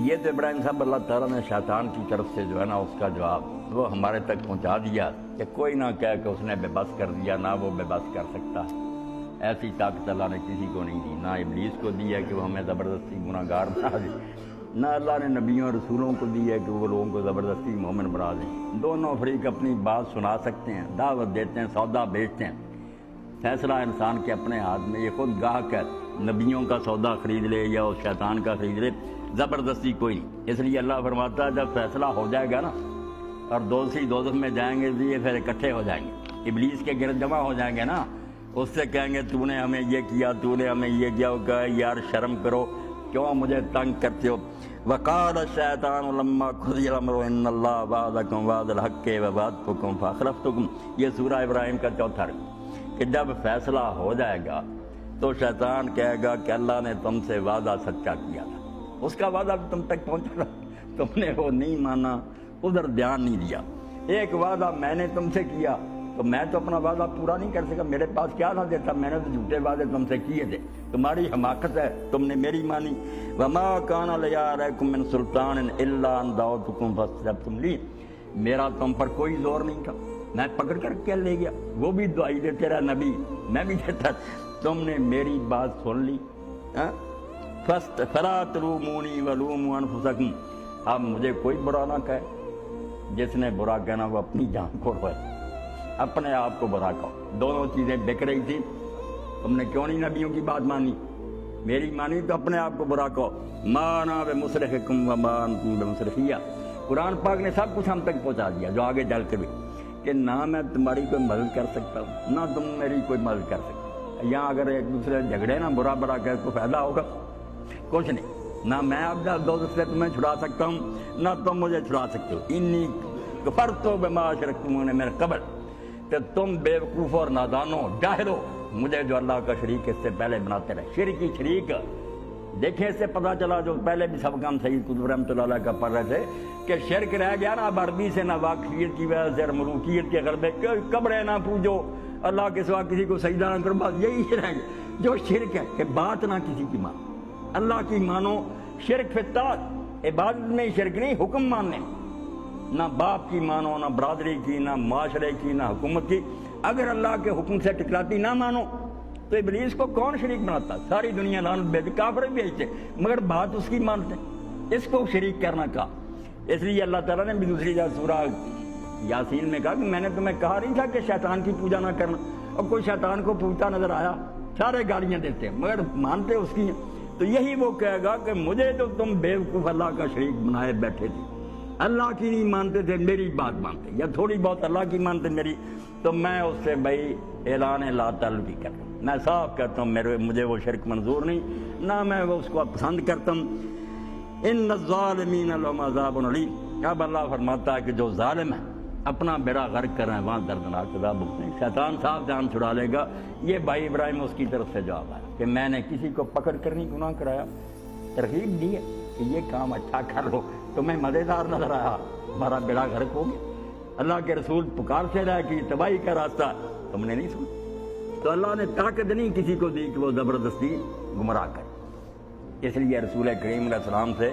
یہ تو ابراہیم صاحب اللہ تعالیٰ نے شیطان کی طرف سے جو ہے نا اس کا جواب وہ ہمارے تک پہنچا دیا کہ کوئی نہ کہہ کہ اس نے بے بس کر دیا، نہ وہ بے بس کر سکتا ہے۔ ایسی طاقت اللہ نے کسی کو نہیں دی، نہ ابلیس کو دی ہے کہ وہ ہمیں زبردستی گناہ گار بنا دے، نہ اللہ نے نبیوں اور رسولوں کو دی ہے کہ وہ لوگوں کو زبردستی مومن بنا دیں۔ دونوں فریق اپنی بات سنا سکتے ہیں، دعوت دیتے ہیں، سودا بیچتے ہیں۔ فیصلہ انسان کے اپنے ہاتھ میں، یہ خود گاہک ہے، نبیوں کا سودا خرید لے یا اس شیطان کا خرید لے، زبردستی کوئی نہیں۔ اس لیے اللہ فرماتا ہے جب فیصلہ ہو جائے گا نا اور دوسری دوزخ میں جائیں گے یہ پھر اکٹھے ہو جائیں گے، ابلیس کے گرد جمع ہو جائیں گے نا، اس سے کہیں گے تو نے ہمیں یہ کیا، تو نے ہمیں یہ کیا، کہ یار شرم کرو، کیوں مجھے تنگ کرتے ہو۔ وقال الشیطان لما قضی الامر ان اللہ وعدکم وعد الحق ووعدتکم فاخلفتکم، یہ سورہ ابراہیم کا چوتھا رکوع، کہ جب فیصلہ ہو جائے گا تو شیطان کہے گا کہ اللہ نے تم سے وعدہ سچا کیا تھا، اس کا وعدہ تم تک پہنچا، تم نے وہ نہیں مانا، ادھر دھیان نہیں دیا۔ ایک وعدہ میں نے تم سے کیا تو میں تو اپنا وعدہ پورا نہیں کر سکا، میرے پاس کیا تھا دیتا، میں نے تو جھوٹے وعدے تم سے کیے تھے، تمہاری حماقت ہے، تم نے میری مانی۔ وما کان لی علیکم من سلطان الا ان دعوتکم فاستجبتم لی، میرا تم پر کوئی زور نہیں تھا، میں پکڑ کر کے لے گیا، وہ بھی دعائی دے تیرا نبی، میں بھی دیتا، تم نے میری بات سن لی۔ فلا تلومونی ولوموا انفسکم، اب مجھے کوئی برا نہ کہے، جس نے برا کہنا وہ اپنی جان کو روئے، اپنے آپ کو برا کہو۔ دونوں چیزیں بک رہی تھی، تم نے کیوں نہیں نبیوں کی بات مانی، میری مانی تو اپنے آپ کو برا کہو۔ ما انا بمصرخکم وما انتم بمصرخیہ، قرآن پاک نے سب کچھ ہم تک پہنچا دیا جو آگے چل کے بھی، کہ نہ میں تمہاری کوئی مدد کر سکتا ہوں نہ تم میری کوئی مدد کر سکتے۔ یہاں اگر ایک دوسرے جھگڑے نا برا برا کہہ تو فائدہ ہوگا کچھ نہیں، نہ میں اب دوست سے تمہیں چھڑا سکتا ہوں نہ تم مجھے چھڑا سکتے ہو۔ انی کفرت بما اشرکتمونی من قبل، کہ تم بے وقوف اور نادانو جاہلو مجھے جو اللہ کا شریک اس سے پہلے بناتے رہے، شرک کی شریک۔ دیکھیں اس سے پتہ چلا جو پہلے بھی سب کام سید قطب رحمۃ اللہ علیہ کا پڑھ رہے تھے کہ شرک رہ گیا نا اب عربی سے، نہ واقفیت کی وجہ سے، ملوکیت کے غلبے، قبریں نہ پوجو، اللہ کے سوا کسی کو سجدہ نہ کرو، بس یہی رہ گیا جو شرک ہے، کہ بات نہ کسی کی مانو، اللہ کی مانو۔ شرک فی الطاعت، عبادت میں شرک نہیں، حکم ماننے، نہ باپ کی مانو، نہ برادری کی، نہ معاشرے کی، نہ حکومت کی۔ اگر اللہ کے حکم سے ٹکراتی نہ مانو تو ابلیس کو کون شریک بناتا، ساری دنیا لعنت بھیجتی، کافر بھی بھیجتے، مگر بات اس کی مانتے، اس کو شریک کرنا کہا۔ اس لیے اللہ تعالیٰ نے بھی دوسری جگہ سورہ یاسین میں کہا کہ میں نے تمہیں کہا نہیں تھا کہ شیطان کی پوجا نہ کرنا، اور کوئی شیطان کو پوجتا نظر آیا سارے گالیاں دیتے ہیں مگر مانتے اس کی۔ تو یہی وہ کہے گا کہ مجھے تو تم بیوقوف اللہ کا شریک بنائے بیٹھے تھے، اللہ کی نہیں مانتے تھے، میری بات مانتے، یا تھوڑی بہت اللہ کی مانتے میری، تو میں اس سے بھائی اعلان لا تعلقی کرتا ہوں، میں صاف کرتا ہوں، مجھے وہ شرک منظور نہیں، نہ میں وہ اس کو پسند کرتا ہوں۔ ان الظالمین لهم عذاب علیم، اب اللہ فرماتا ہے کہ جو ظالم ہے اپنا بیڑا غرق کر رہے ہیں وہاں دردناک عذاب بھگتیں۔ شیطان صاحب جان چھڑا لے گا، یہ بھائی ابراہیم اس کی طرف سے جواب ہے کہ میں نے کسی کو پکڑ کر نہیں گناہ کرایا، ترغیب دی ہے کہ یہ کام اچھا کر لو، تمہیں مزیدار نظر آیا، ہمارا بیڑا غرق ہو گیا، اللہ کے رسول پکار سے رہا کہ تباہی کا راستہ، تم نے نہیں سنا۔ تو اللہ نے طاقت نہیں کسی کو دی کہ وہ زبردستی گمراہ کرے۔ اس لیے رسول کریم علیہ السلام سے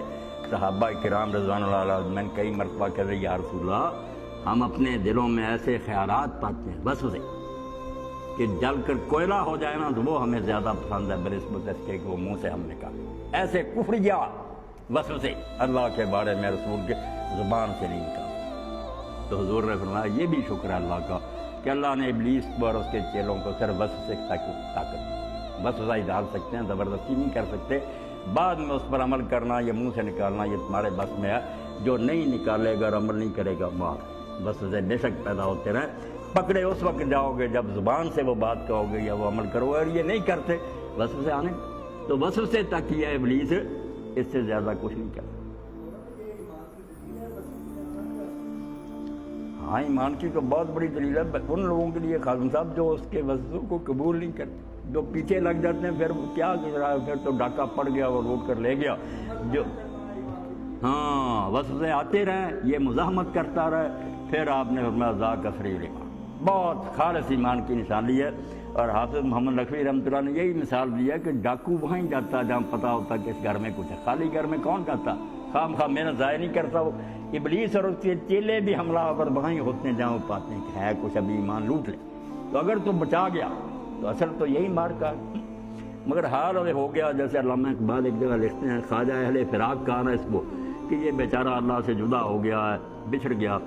صحابہ کرام رضوان اللہ علیہ اجمعین کئی مرتبہ کہتے یا رسول اللہ ہم اپنے دلوں میں ایسے خیالات پاتے ہیں وسوسے کہ جل کر کوئلہ ہو جائے نا تو وہ ہمیں زیادہ پسند ہے بنسبت اس کے کہ وہ منہ سے ہم نکالیں، ایسے کفریہ وسوسے اللہ کے بارے میں رسول کے زبان سے نہیں نکالتے۔ تو حضور نے فرمایا یہ بھی شکر ہے اللہ کا کہ اللہ نے ابلیس پر اس کے چیلوں کو صرف وسوسے طاقت، وسوسہ ہی ڈال سکتے ہیں، زبردستی نہیں کر سکتے، بعد میں اس پر عمل کرنا یا منہ سے نکالنا یہ تمہارے بس میں ہے، جو نہیں نکالے گا اور عمل نہیں کرے گا مار۔ وسوسے بے شک پیدا ہوتے رہیں، پکڑے اس وقت جاؤ گے جب زبان سے وہ بات کہو گے یا وہ عمل کرو گے، اور یہ نہیں کرتے وسوسے آنے، تو وسوسے تک یہ ابلیس اس سے زیادہ کچھ نہیں کرتا۔ ہاں ایمان کی تو بہت بڑی دلیل ہے ان لوگوں کے لیے خادم صاحب جو اس کے وسوسوں کو قبول نہیں کرتے، جو پیچھے لگ جاتے ہیں، پھر کیا گزرا ہے، پھر تو ڈاکہ پڑ گیا اور روک کر لے گیا، جو ہاں وسوسے آتے رہیں یہ مزاحمت کرتا رہے، پھر آپ نے فرمایا ذاک فریق ایمان، بہت خالص ایمان کی نشانی ہے۔ اور حافظ محمد لکھوی رحمۃ اللہ نے یہی مثال دی ہے کہ ڈاکو وہیں جاتا جہاں پتہ ہوتا کہ اس گھر میں کچھ ہے، خالی گھر میں کون جاتا، خام خواہ محنت ضائع نہیں کرتا وہ. ابلیس اور اس کے چیلے بھی حملہ آور وہیں ہوتے ہیں جہاں وہ پاتے ہیں کہ ہے کچھ ابھی ایمان لوٹ لے. تو اگر تو بچا گیا تو اصل تو یہی مار کا. مگر حال ہو گیا جیسے علامہ اقبال ایک جگہ لکھتے ہیں خواجہ اہل فراق کہا نا اس کو کہ یہ بیچارہ اللہ سے جدا ہو گیا ہے, بچھڑ گیا,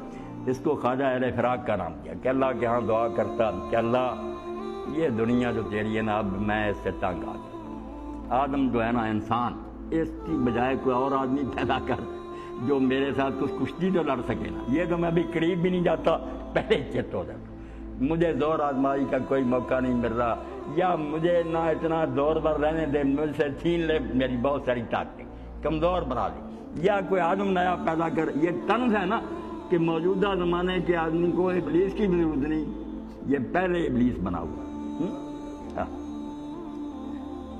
اس کو خواجہ اہل فراق کا نام دیا کہ اللہ کے ہاں دعا کرتا کہ اللہ یہ دنیا جو تیری ہے نا اب میں اس سے تنگ آ گیا. آدم جو ہے نا انسان, اس کی بجائے کوئی اور آدمی پیدا کر جو میرے ساتھ کچھ کشتی تو لڑ سکے نا. یہ تو میں ابھی قریب بھی نہیں جاتا, پہلے چت ہو جاتا. مجھے زور آزمائی کا کوئی موقع نہیں مل رہا, یا مجھے نہ اتنا زور پر رہنے دے, مجھ سے چھین لے میری بہت ساری طاقتیں, کمزور بنا دے, یا کوئی آدم نیا پیدا کر. یہ طنز ہے نا کہ موجودہ زمانے کے آدمی کو ابلیس کی بھی ضرورت نہیں, یہ پہلے ابلیس بنا ہوا.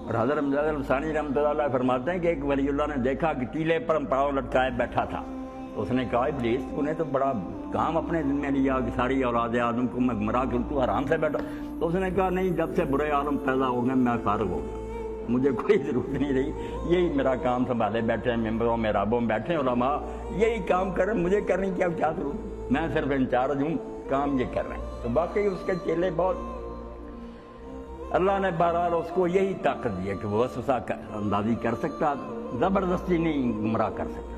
اور حضرت امجد الثانی رحمۃ اللہ علیہ فرماتے ہیں کہ ایک ولی اللہ نے دیکھا کہ ٹیلے پر پاؤں لٹکائے بیٹھا تھا. اس نے کہا ابلیس انہیں تو بڑا کام اپنے دل میں لیا کہ ساری اولاد آدم کو میں گمراہ کروں, تو آرام سے بیٹھا. تو اس نے کہا نہیں, جب سے برے عالم پیدا ہو گئے میں فارغ ہو گیا, مجھے کوئی ضرورت نہیں رہی, یہی میرا کام سنبھالے بیٹھے ہیں, ممبروں میں رابوں میں بیٹھے ہیں علماء, یہی کام کر رہے ہیں, مجھے کرنے کی کیا ضرورت, میں صرف انچارج ہوں, کام یہ کر رہے ہیں. تو باقی اس کے چیلے بہت, اللہ نے بہرحال اس کو یہی طاقت دی ہے کہ وہ وسوسہ اندازی کر سکتا, زبردستی نہیں گمراہ کر سکتا.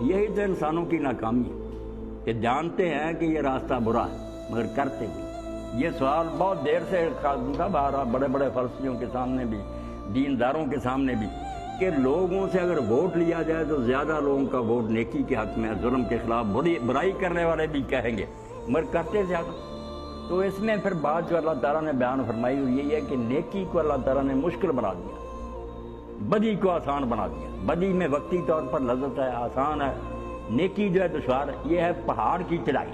یہی تو انسانوں کی ناکامی ہے کہ جانتے ہیں کہ یہ راستہ برا ہے مگر کرتے بھی. یہ سوال بہت دیر سے سب آ رہا, بڑے بڑے فلسفیوں کے سامنے بھی, دینداروں کے سامنے بھی, کہ لوگوں سے اگر ووٹ لیا جائے تو زیادہ لوگوں کا ووٹ نیکی کے حق میں, ظلم کے خلاف برائی کرنے والے بھی کہیں گے مگر کرتے زیادہ. تو اس میں پھر بات جو اللہ تعالیٰ نے بیان فرمائی ہوئی یہی ہے کہ نیکی کو اللہ تعالیٰ نے مشکل بنا دیا, بدی کو آسان بنا دیا. بدی میں وقتی طور پر لذت ہے, آسان ہے, نیکی جو ہے دشوار ہے. یہ ہے پہاڑ کی چڑھائی,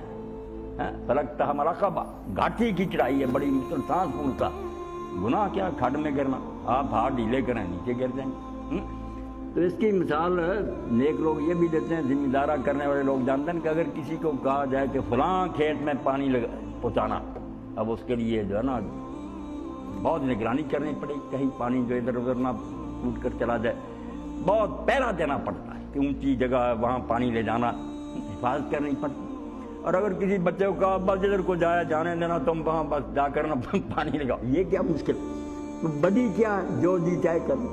فلکتہ مراقبہ, گھاٹی کی چڑھائی ہے, بڑی مشکل, سانس پھولتا. گناہ کیا, کھڈ میں گرنا, آپ ہاتھ ڈھیلے کریں نیچے گر جائیں گے. تو اس کی مثال نیک لوگ یہ بھی دیتے ہیں, ذمہ دارہ کرنے والے لوگ جانتے ہیں کہ اگر کسی کو کہا جائے کہ فلاں کھیت میں پانی پہنچانا, اب اس کے لیے جو ہے نا بہت نگرانی کرنی پڑے, کہیں پانی جو ادھر ادھر نہ ٹوٹ کر چلا جائے, بہت پہرا دینا پڑتا ہے کہ اونچی جگہ ہے وہاں پانی لے جانا, حفاظت کرنی پڑتی. اور اگر کسی بچے کو کہا بس ادھر کو جانے دینا, تم وہاں بس جا کر نا پانی لگاؤ, یہ کیا مشکل, بدی کیا, جو جی چاہے کر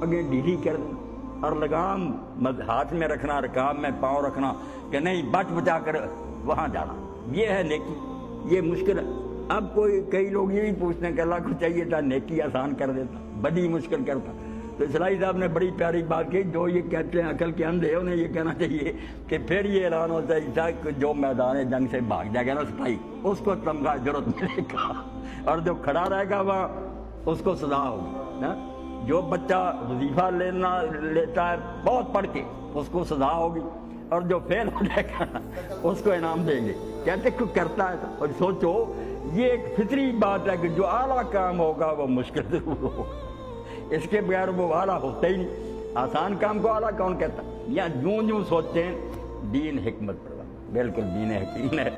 آگے ڈھیلی کر دیں, اور لگام ہاتھ میں رکھنا, رکاب میں پاؤں رکھنا کہ نہیں بچ بچا کر وہاں جانا, یہ ہے نیکی. یہ مشکل ہے. اب کئی لوگ یہ بھی پوچھتے ہیں کہ اللہ کو چاہیے تھا نیکی آسان کر دیتا, بدی مشکل کرتا. تو اسلائی صاحب نے بڑی پیاری بات کی, جو یہ کہتے ہیں عقل کے اندھے, انہیں یہ کہنا چاہیے کہ پھر یہ اعلان ہوتا ہے کہ جو میدان جنگ سے بھاگ جائے گا نا سپاہی, اس کو تمغہ ضرورت ملے گا, اور جو کھڑا رہے گا وہاں اس کو سزا ہوگی. جو بچہ وظیفہ لیتا ہے بہت پڑھ کے, اس کو سزا ہوگی, اور جو فیل ہو جائے گا اس کو انعام دیں گے. کہتے کہ کرتا ہے. اور سوچو یہ ایک فطری بات ہے کہ جو اعلیٰ کام ہوگا وہ مشکل ضرور ہوگا, اس کے بغیر وہ اعلیٰ ہوتا ہی نہیں. آسان کام کو اعلیٰ کون کہتا, یا جوں سوچتے ہیں. دین حکمت پر بالکل دین حکیم ہے.